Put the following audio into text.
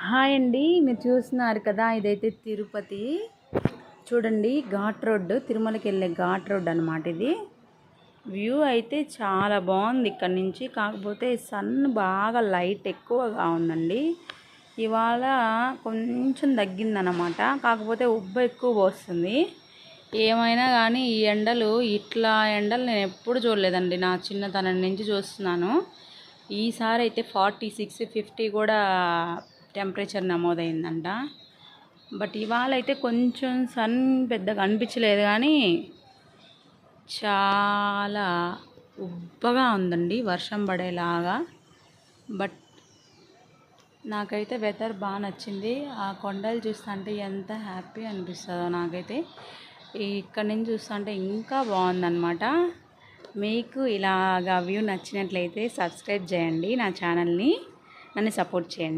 Hi అండి, మీరు చూస్తున్నారు కదా, ఇదైతే తిరుపతి. చూడండి, ఘాట్ రోడ్, తిరుమలకి వెళ్ళే ఘాట్ రోడ్ అనమాట. ఇది వ్యూ అయితే చాలా బాగుంది ఇక్కడ నుంచి. కాకపోతే సన్ బాగా లైట్ ఎక్కువగా ఉందండి. ఇవాళ కొంచెం తగ్గిందనమాట. కాకపోతే ఉబ్బ ఎక్కువ పోస్తుంది. ఏమైనా కానీ ఈ ఎండలు, ఇట్లా ఎండలు నేను ఎప్పుడు చూడలేదండి. నా చిన్నతనం నుంచి చూస్తున్నాను. ఈసారి అయితే 46, 50 కూడా టెంపరేచర్ నమోదైందంట. బట్ ఇవాళ అయితే కొంచెం సన్ పెద్దగా అనిపించలేదు, కానీ చాలా ఉబ్బగా ఉందండి, వర్షం పడేలాగా. బట్ నాకైతే వెదర్ బాగా నచ్చింది. ఆ కొండలు చూస్తుంటే ఎంత హ్యాపీ అనిపిస్తుందో నాకైతే. ఇక్కడ నుంచి చూస్తుంటే ఇంకా బాగుందన్నమాట. మీకు ఇలాగా వ్యూ నచ్చినట్లయితే సబ్స్క్రైబ్ చేయండి నా ఛానల్ని, నన్ను సపోర్ట్ చేయండి.